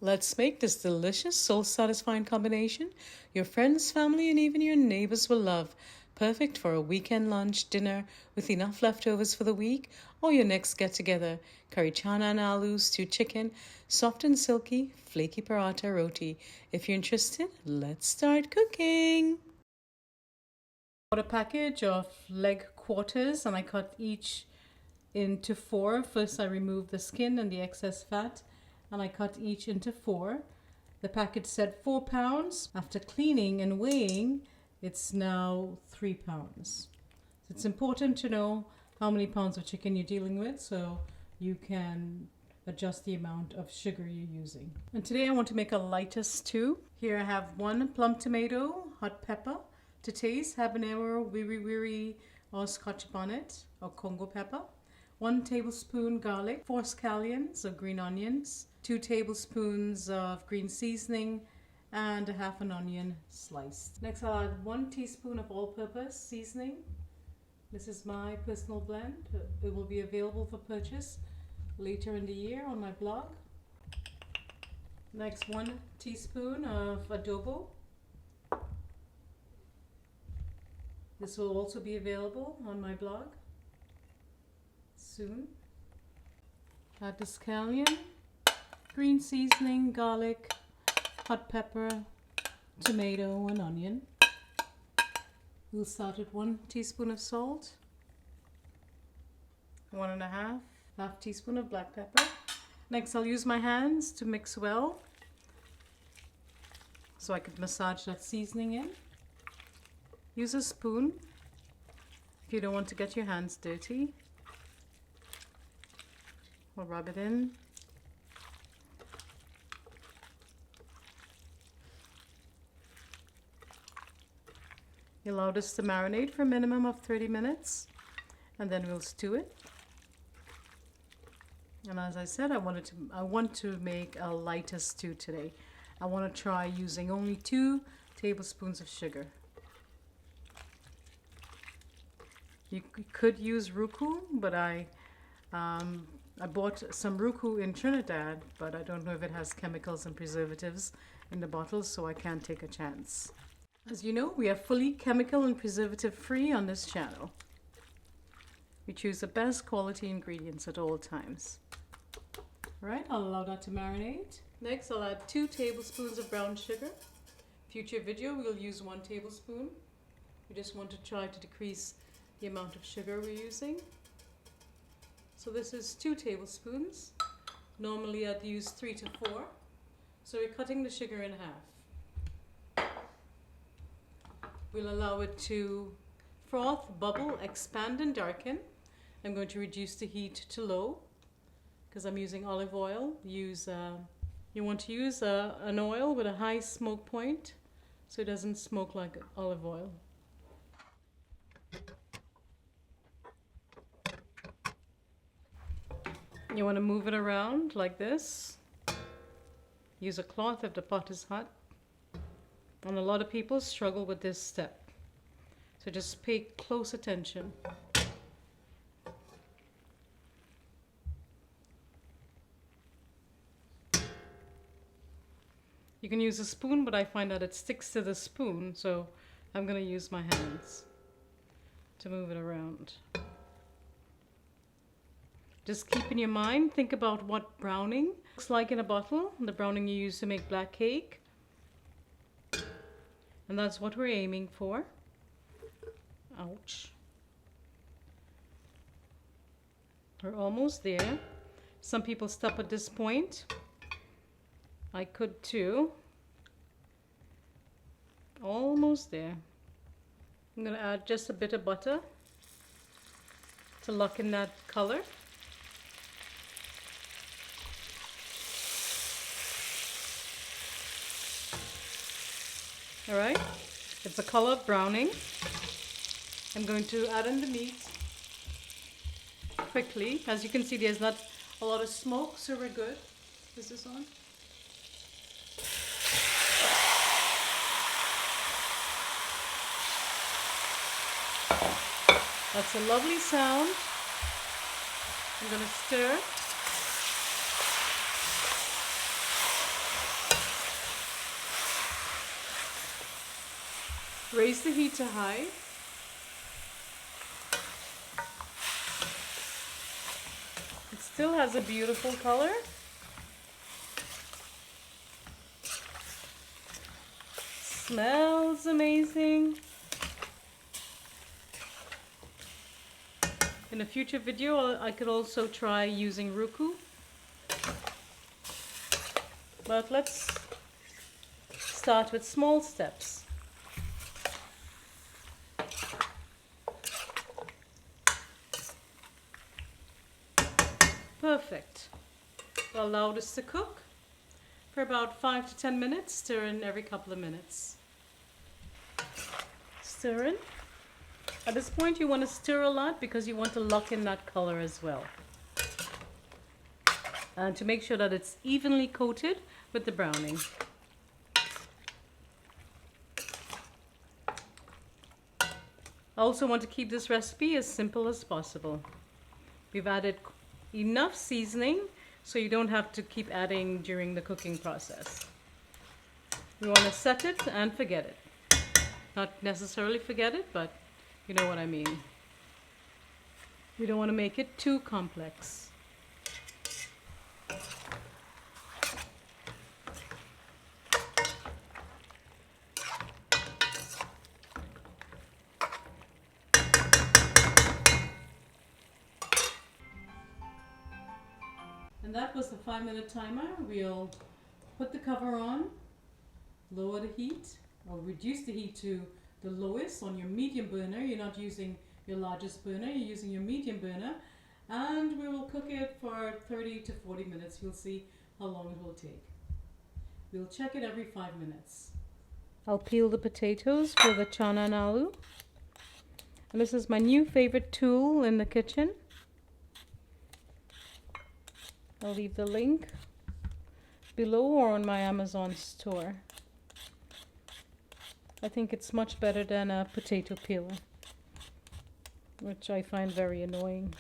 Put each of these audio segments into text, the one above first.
Let's make this delicious, soul-satisfying combination your friends, family, and even your neighbors will love. Perfect for a weekend lunch, dinner with enough leftovers for the week, or your next get-together. Curry chana and aloo, stewed chicken, soft and silky, flaky paratha, roti. If you're interested, let's start cooking. I bought a package of leg quarters and I cut each into 4. First I removed the skin and the excess fat, and I cut each into 4. The package said 4 pounds. After cleaning and weighing, it's now 3 pounds. So it's important to know how many pounds of chicken you're dealing with so you can adjust the amount of sugar you're using. And today I want to make a lighter stew. Here I have 1 plum tomato, hot pepper to taste, habanero, wiri wiri, or scotch bonnet or Congo pepper, 1 tablespoon garlic, 4 scallions or green onions, 2 tablespoons of green seasoning, and a half an onion sliced. Next I'll add 1 teaspoon of all-purpose seasoning. This is my personal blend. It will be available for purchase later in the year on my blog. Next 1 teaspoon of adobo. This will also be available on my blog soon. Add the scallion, green seasoning, garlic, hot pepper, tomato, and onion. We'll start with 1 teaspoon of salt, 1.5 teaspoon of black pepper. Next I'll use my hands to mix well so I could massage that seasoning in. Use a spoon if you don't want to get your hands dirty. We'll rub it in. You allow this to marinate for a minimum of 30 minutes and then we'll stew it. And as I said, I want to make a lighter stew today. I want to try using only 2 tablespoons of sugar. You could use ruku, but I bought some ruku in Trinidad, but I don't know if it has chemicals and preservatives in the bottles, so I can't take a chance. As you know, we are fully chemical and preservative free on this channel. We choose the best quality ingredients at all times. Alright, I'll allow that to marinate. Next, I'll add 2 tablespoons of brown sugar. Future video, we'll use 1 tablespoon. We just want to try to decrease the amount of sugar we're using. So this is 2 tablespoons. Normally I'd use 3 to 4. So we're cutting the sugar in half. We'll allow it to froth, bubble, expand, and darken. I'm going to reduce the heat to low because I'm using olive oil. You want to use an oil with a high smoke point so it doesn't smoke like olive oil. You want to move it around like this. Use a cloth if the pot is hot. And a lot of people struggle with this step. So just pay close attention. You can use a spoon, but I find that it sticks to the spoon, so I'm going to use my hands to move it around. Just keep in your mind, think about what browning looks like in a bottle, the browning you use to make black cake. And that's what we're aiming for. Ouch. We're almost there. Some people stop at this point. I could too. Almost there. I'm going to add just a bit of butter to lock in that color. Alright, it's a color of browning. I'm going to add in the meat quickly. As you can see, there's not a lot of smoke, so we're good. Is this on? That's a lovely sound. I'm going to stir. Raise the heat to high. It still has a beautiful color. Smells amazing. In a future video, I could also try using Roku. But let's start with small steps. Perfect. We'll allow this to cook for about 5 to 10 minutes, stir in every couple of minutes. Stir in. At this point you want to stir a lot because you want to lock in that color as well. And to make sure that it's evenly coated with the browning. I also want to keep this recipe as simple as possible. We've added enough seasoning so you don't have to keep adding during the cooking process. You want to set it and forget it. Not necessarily forget it, but you know what I mean. We don't want to make it too complex. And that was the 5-minute timer. We'll put the cover on, lower the heat, or reduce the heat to the lowest on your medium burner. You're not using your largest burner, you're using your medium burner. And we will cook it for 30 to 40 minutes. You'll see how long it will take. We'll check it every 5 minutes. I'll peel the potatoes for the chana and aloo. And this is my new favorite tool in the kitchen. I'll leave the link below or on my Amazon store. I think it's much better than a potato peeler, which I find very annoying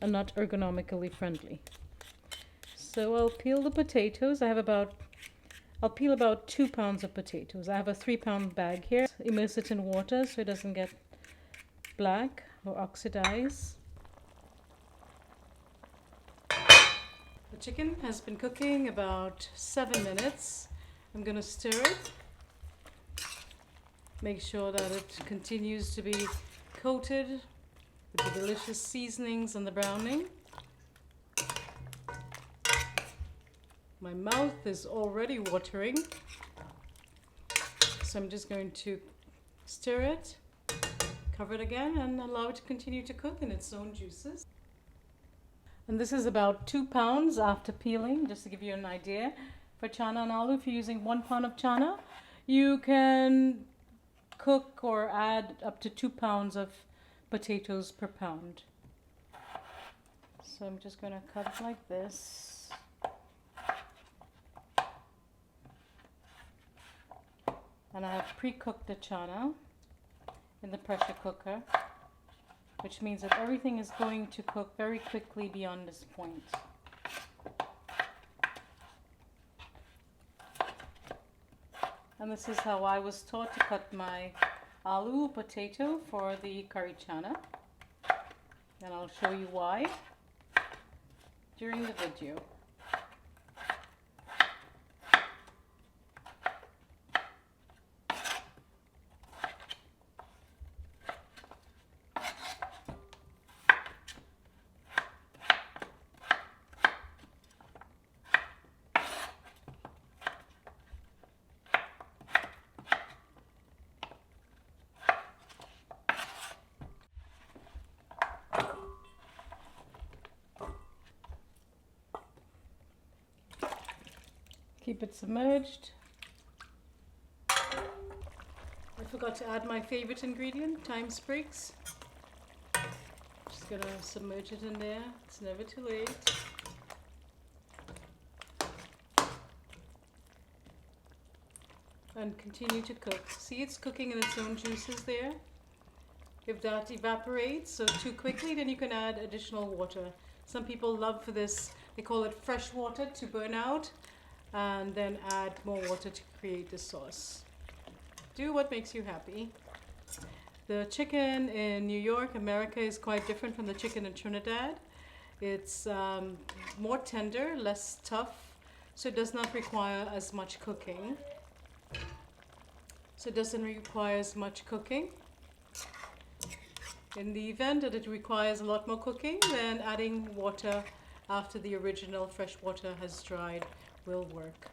and not ergonomically friendly. So I'll peel the potatoes. I'll peel about 2 pounds of potatoes. I have a 3-pound bag here. Immerse it in water so it doesn't get black or oxidize. The chicken has been cooking about 7 minutes. I'm going to stir it. Make sure that it continues to be coated with the delicious seasonings and the browning. My mouth is already watering, so I'm just going to stir it, cover it again, and allow it to continue to cook in its own juices. And this is about 2 pounds after peeling, just to give you an idea. For chana and aloo, if you're using 1 pound of chana, you can cook or add up to 2 pounds of potatoes per pound. So I'm just going to cut it like this. And I have pre-cooked the chana in the pressure cooker, which means that everything is going to cook very quickly beyond this point. And this is how I was taught to cut my aloo potato for the curry chana. And I'll show you why during the video. Keep it submerged. I forgot to add my favorite ingredient, thyme sprigs. Just gonna submerge it in there. It's never too late. And continue to cook. See, it's cooking in its own juices there. If that evaporates too quickly, then you can add additional water. Some people love for this, they call it fresh water to burn out, and then add more water to create the sauce. Do what makes you happy. The chicken in New York, America is quite different from the chicken in Trinidad. It's more tender, less tough, so it does not require as much cooking. So it doesn't require as much cooking. In the event that it requires a lot more cooking, then adding water after the original fresh water has dried will work.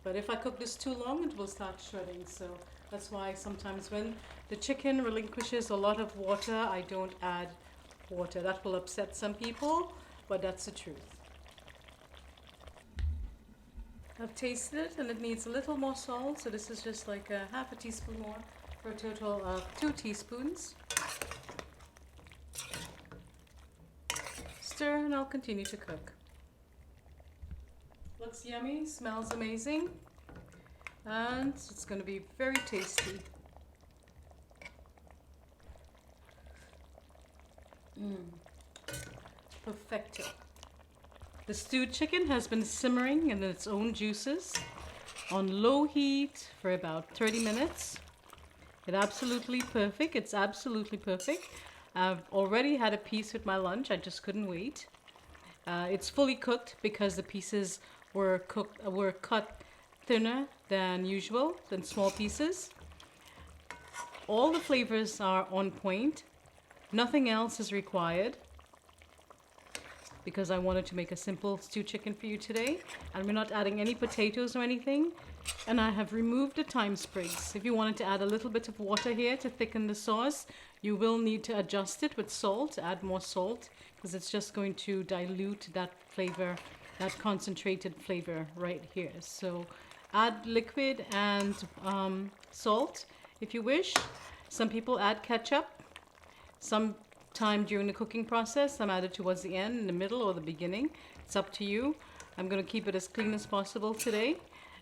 But if I cook this too long, it will start shredding. So that's why sometimes when the chicken relinquishes a lot of water, I don't add water. That will upset some people, but that's the truth. I've tasted it and it needs a little more salt. So this is just like a half a teaspoon more for a total of 2 teaspoons. Stir and I'll continue to cook. Looks yummy, smells amazing, and it's going to be very tasty. Perfecto. The stewed chicken has been simmering in its own juices on low heat for about 30 minutes. It's absolutely perfect. It's absolutely perfect. I've already had a piece with my lunch. I just couldn't wait. It's fully cooked because the pieces were cut thinner than usual, than small pieces. All the flavors are on point. Nothing else is required because I wanted to make a simple stewed chicken for you today, and we're not adding any potatoes or anything. And I have removed the thyme sprigs. If you wanted to add a little bit of water here to thicken the sauce, you will need to adjust it with salt, add more salt, because it's just going to dilute that flavor, that concentrated flavor right here. So add liquid and salt if you wish. Some people add ketchup. Sometime during the cooking process, some add it towards the end, in the middle, or the beginning. It's up to you. I'm going to keep it as clean as possible today.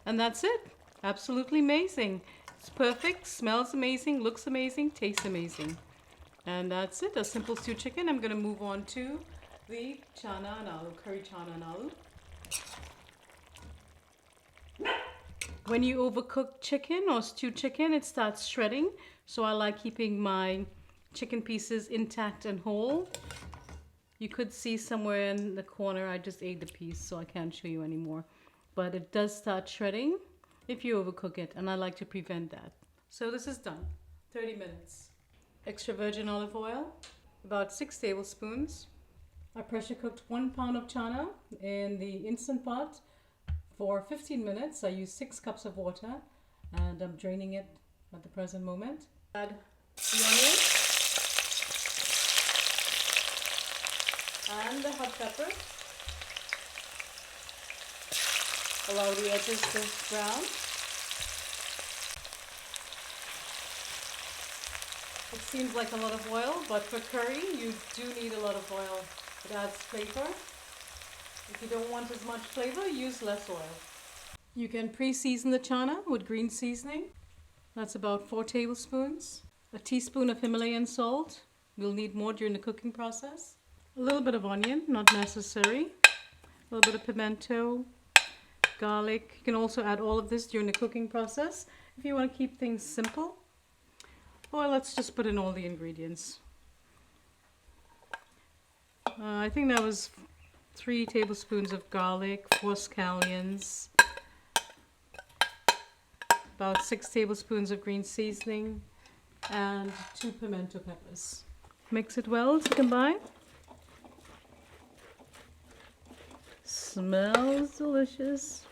And that's it. Absolutely amazing. It's perfect, smells amazing, looks amazing, tastes amazing. And that's it, a simple stewed chicken. I'm going to move on to the chana and aloo, curry chana and aloo. When you overcook chicken or stewed chicken, it starts shredding. So I like keeping my chicken pieces intact and whole. You could see somewhere in the corner, I just ate the piece, so I can't show you anymore. But it does start shredding if you overcook it, and I like to prevent that. So this is done, 30 minutes. Extra virgin olive oil, about 6 tablespoons. I pressure cooked 1 pound of chana in the Instant Pot for 15 minutes. I used 6 cups of water, and I'm draining it at the present moment. Add the onion and the hot pepper. Allow the edges to brown. It seems like a lot of oil, but for curry you do need a lot of oil. It adds flavor. If you don't want as much flavor, use less oil. You can pre-season the chana with green seasoning. That's about 4 tablespoons. A teaspoon of Himalayan salt. We'll need more during the cooking process. A little bit of onion, not necessary. A little bit of pimento. Garlic. You can also add all of this during the cooking process if you want to keep things simple. Or let's just put in all the ingredients. I think that was 3 tablespoons of garlic, 4 scallions, about 6 tablespoons of green seasoning, and 2 pimento peppers. Mix it well to combine. Smells delicious.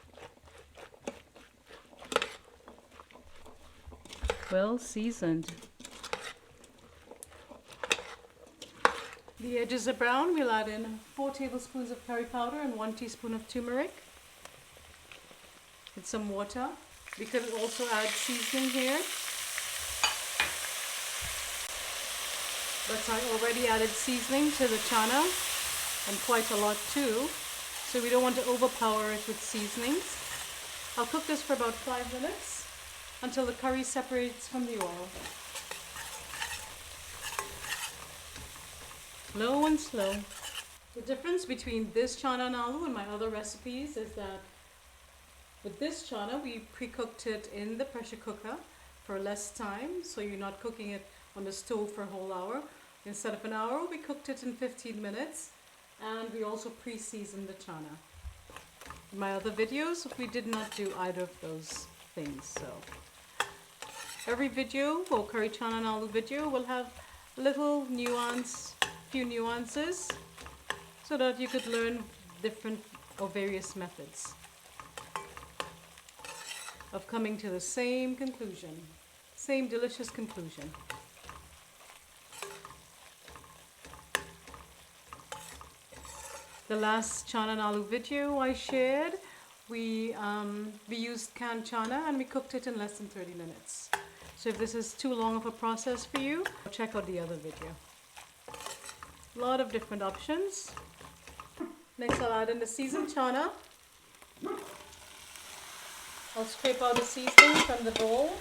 Well seasoned. The edges are brown. We'll add in 4 tablespoons of curry powder and 1 teaspoon of turmeric. With some water. We could also add seasoning here. But I already added seasoning to the chana, and quite a lot too. So we don't want to overpower it with seasonings. I'll cook this for about 5 minutes until the curry separates from the oil. Low and slow. The difference between this chana and aloo and my other recipes is that with this chana, we pre-cooked it in the pressure cooker for less time, so you're not cooking it on the stove for a whole hour. Instead of an hour, we cooked it in 15 minutes, and we also pre-seasoned the chana. In my other videos, we did not do either of those things, so every video or curry chana and aloo video will have a little nuance, few nuances, so that you could learn different or various methods of coming to the same conclusion, same delicious conclusion. The last chana and aloo video I shared, we used canned chana and we cooked it in less than 30 minutes. So if this is too long of a process for you, check out the other video. A lot of different options. Next I'll add in the seasoned chana. I'll scrape out the seasoning from the bowl.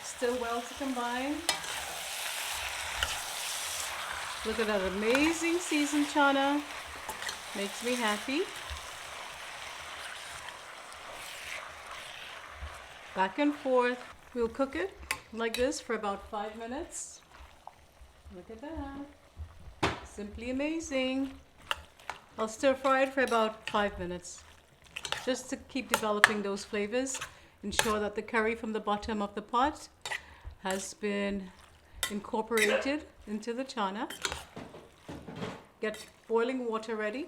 Still well to combine. Look at that amazing seasoned chana. Makes me happy. Back and forth. We'll cook it like this for about 5 minutes. Look at that. Simply amazing. I'll stir fry it for about 5 minutes. Just to keep developing those flavors. Ensure that the curry from the bottom of the pot has been incorporated into the chana. Get boiling water ready.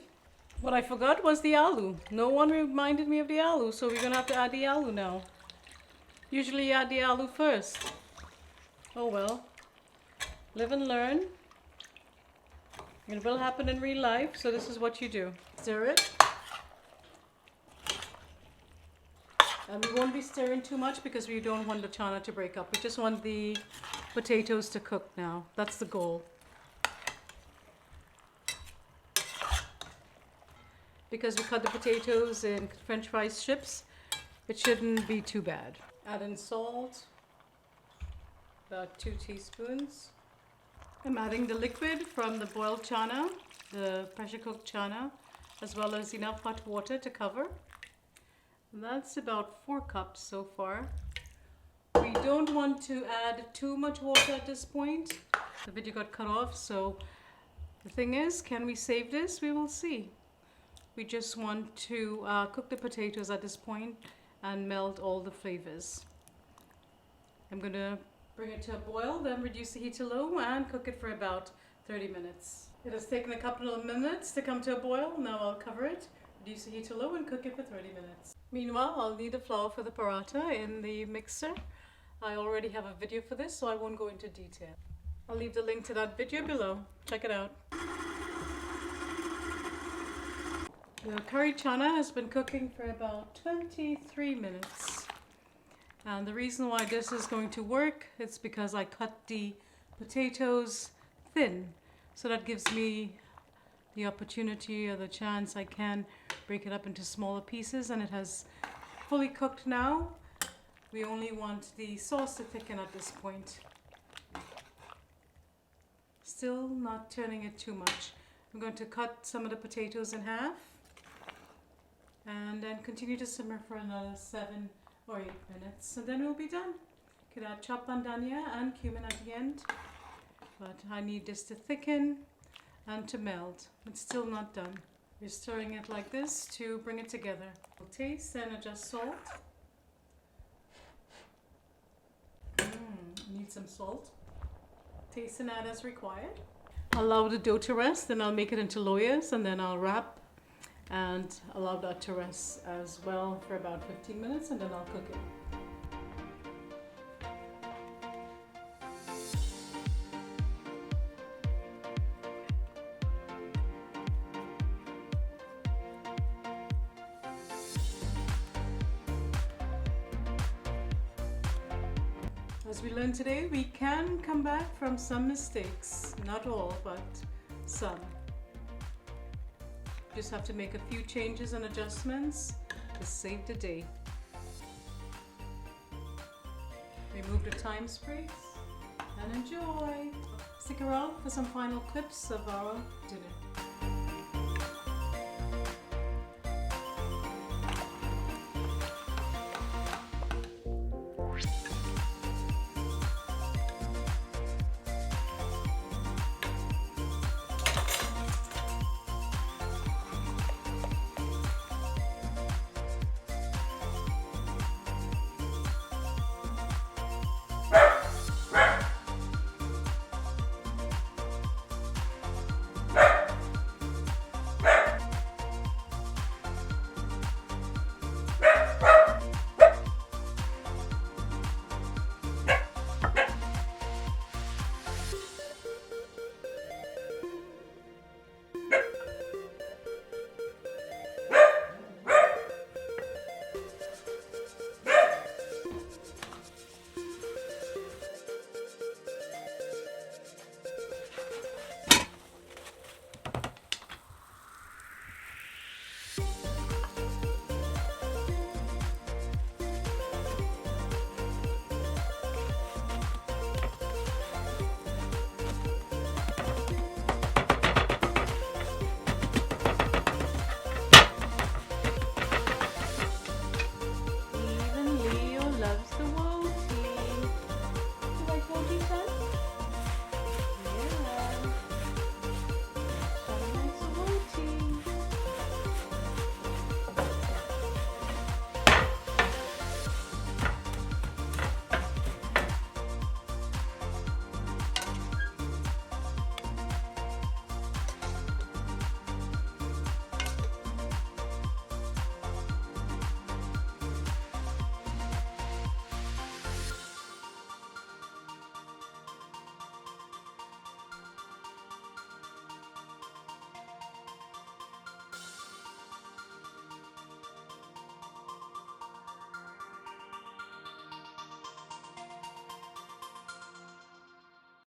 What I forgot was the aloo. No one reminded me of the aloo, so we're gonna have to add the aloo now. Usually you add the aloo first. Oh well. Live and learn. It will happen in real life, so this is what you do. Stir it. And we won't be stirring too much because we don't want the chana to break up. We just want the potatoes to cook now. That's the goal. Because we cut the potatoes in French fry strips, it shouldn't be too bad. Add in salt, about 2 teaspoons. I'm adding the liquid from the boiled chana, the pressure cooked chana, as well as enough hot water to cover. And that's about 4 cups so far. We don't want to add too much water at this point. The video got cut off, so the thing is, can we save this? We will see. We just want to cook the potatoes at this point and melt all the flavors. I'm going to bring it to a boil, then reduce the heat to low and cook it for about 30 minutes. It has taken a couple of minutes to come to a boil. Now I'll cover it, reduce the heat to low and cook it for 30 minutes. Meanwhile, I'll knead the flour for the paratha in the mixer. I already have a video for this, so I won't go into detail. I'll leave the link to that video below. Check it out. The curry chana has been cooking for about 23 minutes. And the reason why this is going to work is because I cut the potatoes thin. So that gives me the opportunity or the chance I can break it up into smaller pieces, and it has fully cooked now. We only want the sauce to thicken at this point. Still not turning it too much. I'm going to cut some of the potatoes in half and then continue to simmer for another 7 or 8 minutes, and then we'll be done. You could add chopped bandania and cumin at the end, but I need this to thicken and to melt. It's still not done. We're stirring it like this to bring it together. We'll taste and adjust salt. Need some salt. Taste and add as required. Allow the dough to rest, then I'll make it into loyas, and then I'll wrap and allow that to rest as well for about 15 minutes, and then I'll cook it. As we learned today, we can come back from some mistakes. Not all, but some. Just have to make a few changes and adjustments to save the day. Remove the time sprigs and enjoy. Stick around for some final clips of our dinner.